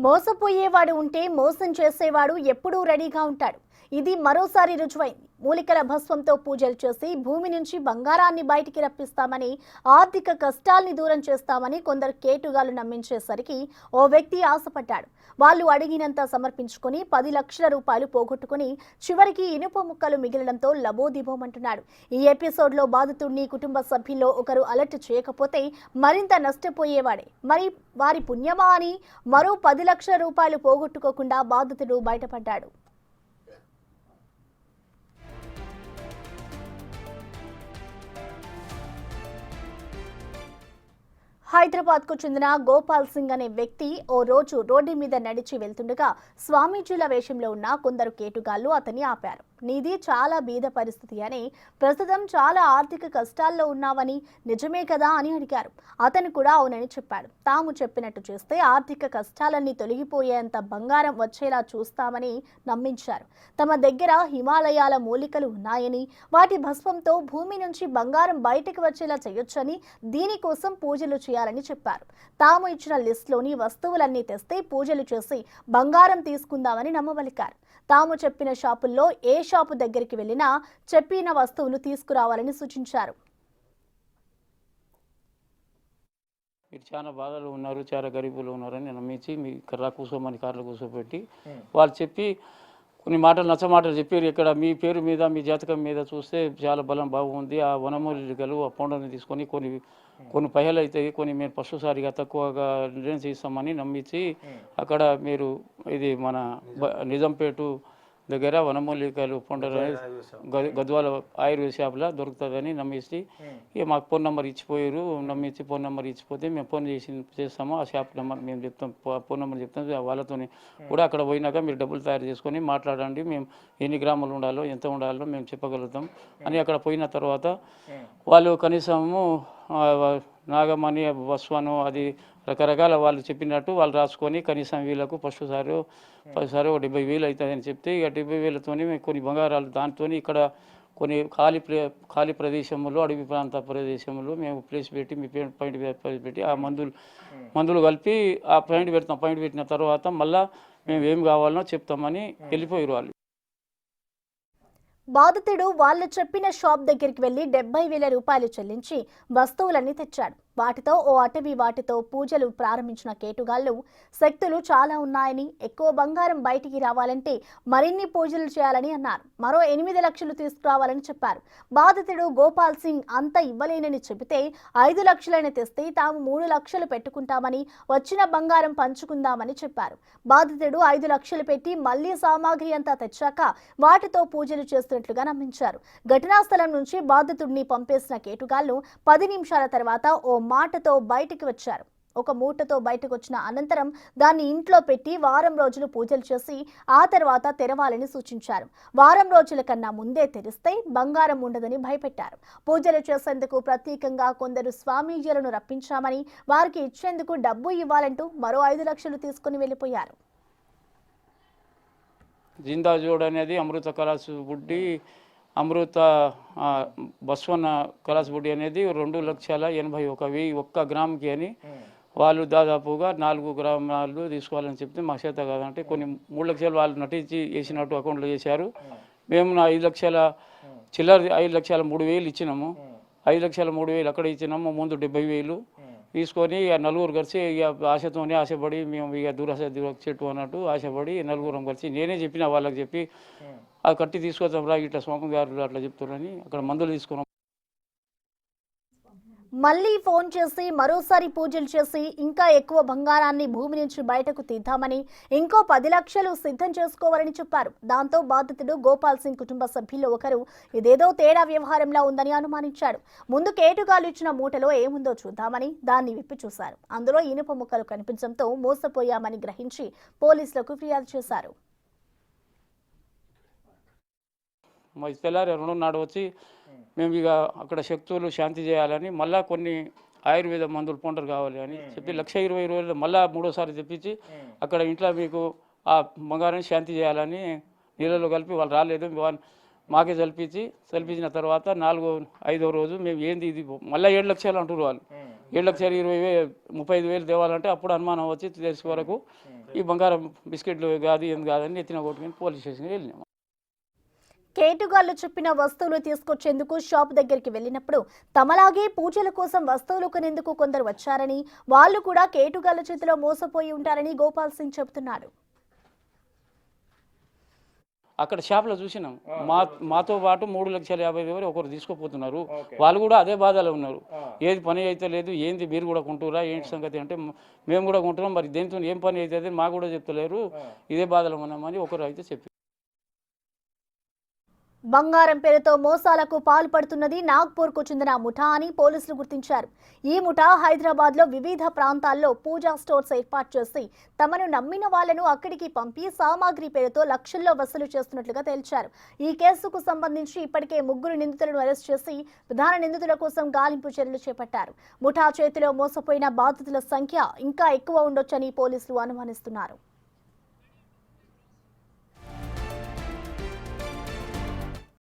మోసపోయేవాడు ఉంటే మోసం చేసేవాడు ఎప్పుడూ రెడీగా ఉంటాడు. ఇది మరోసారి రుజువైంది. మూలికల భస్వంతో పూజలు చేసి భూమి నుంచి బంగారాన్ని బయటికి రప్పిస్తామని, ఆర్థిక కష్టాల్ని దూరం చేస్తామని కొందరు కేటుగాలు నమ్మించేసరికి ఓ వ్యక్తి ఆశపడ్డాడు. వాళ్ళు అడిగినంత సమర్పించుకొని 10 లక్షల రూపాయలు పోగొట్టుకుని చివరికి ఇనుప ముక్కలు మిగిలడంతో లబోదిబోమంటున్నాడు. ఈ ఎపిసోడ్లో బాధితుడిని కుటుంబ సభ్యుల్లో ఒకరు అలర్ట్ చేయకపోతే మరింత నష్టపోయేవాడే. మరి వారి పుణ్యమా అని మరో 10 లక్షల రూపాయలు పోగొట్టుకోకుండా బాధితుడు బయటపడ్డాడు. హైదరాబాద్కు చెందిన గోపాల్ సింగ్ అనే వ్యక్తి ఓ రోజు రోడ్డు మీద నడిచి వెళ్తుండగా స్వామీజీల వేషంలో ఉన్న కొందరు కేటుగాళ్లు అతన్ని ఆపారు. నీది చాలా బీద పరిస్థితి అని, ప్రస్తుతం చాలా ఆర్థిక కష్టాల్లో ఉన్నావని, నిజమే కదా అని అడిగారు. అతను కూడా అవునని చెప్పాడు. తాము చెప్పినట్టు చేస్తే ఆర్థిక కష్టాలన్నీ తొలగిపోయేంత బంగారం వచ్చేలా చూస్తామని నమ్మించారు. తమ దగ్గర హిమాలయాల మూలికలు ఉన్నాయని, వాటి భస్వంతో భూమి నుంచి బంగారం బయటకు వచ్చేలా చేయొచ్చని, దీనికోసం పూజలు చేయాలని చెప్పారు. తాము ఇచ్చిన లిస్టులోని వస్తువులన్నీ తెస్తే పూజలు చేసి బంగారం తీసుకుందామని నమ్మబలికారు. తాము చెప్పిన షాపుల్లో ఏ షాపు దగ్గరికి వెళ్ళినా చెప్పిన వస్తువులు తీసుకురావాలని సూచించారు. మీరు చాలా బాధలు ఉన్నారు, చాలా గరీబులు ఉన్నారని నమ్మించి మీ కర్ర కూర్చోమని కార్లు కూర్చోబెట్టి వాళ్ళు చెప్పి కొన్ని మాటలు నచ్చమాటలు చెప్పారు. ఇక్కడ మీ పేరు మీద మీ జాతకం మీద చూస్తే చాలా బలం బాగుంది, ఆ వనమూలికలు ఆ పొండని తీసుకొని కొన్ని పైసలు అవుతాయి, కొన్ని మేము పశుసారిగా తక్కువగా రిటర్న్స్ ఇస్తామని నమ్మించి అక్కడ మీరు ఇది మన నిజంపేట దగ్గర వనమూలికలు పొండలు గద్వాల ఆయుర్వేద షాప్లో దొరుకుతుందని నమ్మించి ఇక మాకు ఫోన్ నెంబర్ ఇచ్చిపోయారు. నమ్మించి ఫోన్ నెంబర్ ఇచ్చిపోతే మేము ఫోన్ చేస్తాము, ఆ షాప్ నెంబర్ మేము చెప్తాం, ఫోన్ నెంబర్ చెప్తాం. వాళ్ళతో కూడా అక్కడ పోయినాక మీరు డబ్బులు తయారు చేసుకొని మాట్లాడండి, మేము ఎన్ని గ్రాములు ఉండాలో ఎంత ఉండాలో మేము చెప్పగలుగుతాం అని అక్కడ పోయిన తర్వాత వాళ్ళు కనీసము నాగమణి బస్వాను అది రకరకాల వాళ్ళు చెప్పినట్టు వాళ్ళు రాసుకొని కనీసం వీళ్ళకు పశుసారి 70,000 అవుతుందని చెప్తే ఇక 70,000తో కొన్ని బంగారాలు దాంతో ఇక్కడ కొన్ని ఖాళీ ప్రదేశంలో అడవి ప్రాంత ప్రదేశంలో మేము ప్లేస్ పెట్టి మీ పాయింట్ పెట్టి ఆ మందులు కలిపి ఆ పాయింట్ పెడతాం. పాయింట్ పెట్టిన తర్వాత మళ్ళీ మేము ఏం కావాలనో చెప్తామని వెళ్ళిపోయారు వాళ్ళు. బాధితుడు వాళ్ళు చెప్పిన షాప్ దగ్గరికి వెళ్లి 70,000 రూపాయలు చెల్లించి వస్తువులన్నీ తెచ్చాడు. వాటితో ఓ అటవీ వాటితో పూజలు ప్రారంభించిన కేటుగాళ్లు శక్తులు చాలా ఉన్నాయని, ఎక్కువ బంగారం బయటికి రావాలంటే మరిన్ని పూజలు చేయాలని అన్నారు. మరో 8 లక్షలు తీసుకురావాలని చెప్పారు. బాధితుడు గోపాల్ సింగ్ అంత ఇవ్వలేనని చెబితే 5 లక్షలని తెస్తే తాము 3 లక్షలు పెట్టుకుంటామని, వచ్చిన బంగారం పంచుకుందామని చెప్పారు. బాధితుడు 5 లక్షలు పెట్టి మళ్లీ సామాగ్రి అంతా తెచ్చాక వాటితో పూజలు చేస్తున్నట్లుగా నమ్మించారు. ఘటనా స్థలం నుంచి బాధితుడిని పంపేసిన కేటుగాళ్లు 10 నిమిషాల తర్వాత ఓ మాటతో బయటికి వచ్చారు. ఒక మూటతో బయటకు వచ్చిన అనంతరం దాన్ని ఇంట్లో పెట్టి వారం రోజులు పూజలు చేసి ఆ తర్వాత తెరవాలని సూచించారు. వారం రోజుల కన్నా ముందే తెరిస్తే బంగారం ఉండదని భయపెట్టారు. పూజలు చేసేందుకు ప్రత్యేకంగా కొందరు స్వామీజీలను రప్పించామని, వారికి ఇచ్చేందుకు డబ్బు ఇవ్వాలంటూ మరో 5 లక్షలు తీసుకుని వెళ్ళిపోయారు. జిందాజోడ్ అనేది అమృత కలాసు బుడ్డి, అమృత బస్వన్న కలాస్ బుడ్డి అనేది 2,81,000 ఒక్క గ్రాముకి అని వాళ్ళు దాదాపుగా 4 గ్రాములు తీసుకోవాలని చెప్తే మా చేత కాదంటే కొన్ని 3 లక్షలు వాళ్ళు నటించి వేసినట్టు అకౌంట్లో చేశారు. మేము 5 లక్షల చిల్లర 5,03,000 ఇచ్చినాము. 5,03,000 అక్కడ ఇచ్చినాము. ముందు 70,000 తీసుకొని ఇక నలుగురు కలిసి ఇక ఆశపడి మేము ఇక దూరాశ చెట్టు అన్నట్టు ఆశపడి నలుగురం కలిసి నేనే చెప్పిన వాళ్ళకి చెప్పి అది కట్టి తీసుకొస్తాం రా ఇట్లా స్వామి గారు అట్లా చెప్తున్నారని అక్కడ మందులు తీసుకున్నాం. మళ్లీ ఫోన్ చేసి మరోసారి పూజలు చేసి ఇంకా ఎక్కువ బంగారాన్ని భూమి నుంచి బయటకు తీద్దామని, ఇంకో 10 లక్షలు సిద్ధం చేసుకోవాలని చెప్పారు. దాంతో బాధితుడు గోపాల్ సింగ్ కుటుంబ సభ్యుల్లో ఒకరు ఇదేదో తేడా వ్యవహారంలా ఉందని అనుమానించాడు. ముందు కేటుగాలు ఇచ్చిన మూటలో ఏముందో చూద్దామని దాన్ని విప్పి చూశారు. అందులో ఇనుప ముక్కలు కనిపించడంతో మోసపోయామని గ్రహించి పోలీసులకు ఫిర్యాదు చేశారు. తెల్లారి 2 నాడు వచ్చి మేము ఇక అక్కడ శక్తులు శాంతి చేయాలని మళ్ళీ కొన్ని ఆయుర్వేద మందులు పొండలు కావాలి అని చెప్పి 1,20,000 మళ్ళీ 3వసారి తెప్పించి అక్కడ ఇంట్లో మీకు ఆ బంగారాన్ని శాంతి చేయాలని నీళ్ళలో కలిపి వాళ్ళు రాలేదు, మాకే చల్పించిన తర్వాత 4వ-5వ రోజు మేము ఏంది ఇది మళ్ళీ 7 లక్షలు అంటారు వాళ్ళు. 7,20,000 35,000 తేవాలంటే అప్పుడు అనుమానం వచ్చి తెలిసే వరకు ఈ బంగారం బిస్కెట్లు కాదు ఏం కాదని ఎత్తిన కొట్టుకుని పోలీస్ స్టేషన్కి వెళ్ళినాము. కేటుగాళ్లు చెప్పిన వస్తువులు తీసుకొచ్చేందుకు షాప్ దగ్గరికి వెళ్ళినప్పుడు తమలాగే పూజల కోసం వస్తువులు కొనేందుకు కొందరు వచ్చారని, వాళ్ళు కూడా కేటుగాళ్ల చేతిలో మోసపోయి ఉంటారని గోపాల్ సింగ్ చెబుతున్నాడు. అక్కడ షాప్లో చూసినాం, మాతో పాటు 3,50,000 ఒకరు తీసుకుపోతున్నారు. వాళ్ళు కూడా అదే బాధలో ఉన్నారు. ఏది పని అయితే లేదు, ఏంది మీరు కూడా కొంటురా, ఏంటి సంగతి అంటే మేము కూడా కొంటున్నాం, మరి దేంతో ఏం పని అవుతుంది మాకు కూడా చెప్తలేరు, ఇదే బాధలో ఉన్నామని ఒకరు అయితే చెప్పి. బంగారం పేరుతో మోసాలకు పాల్పడుతున్నది నాగ్పూర్కు చెందిన ముఠా అని పోలీసులు గుర్తించారు. ఈ ముఠా హైదరాబాద్లో వివిధ ప్రాంతాల్లో పూజా స్టోర్స్ ఏర్పాటు చేసి తమను నమ్మిన వాళ్లను అక్కడికి పంపి సామాగ్రి పేరుతో లక్షల్లో వసూలు చేస్తున్నట్లుగా తేల్చారు. ఈ కేసుకు సంబంధించి ఇప్పటికే 3 నిందితులను అరెస్ట్ చేసి ప్రధాన నిందితుల కోసం గాలింపు చర్యలు చేపట్టారు. ముఠా చేతిలో మోసపోయిన బాధితుల సంఖ్య ఇంకా ఎక్కువ ఉండొచ్చని పోలీసులు అనుమానిస్తున్నారు.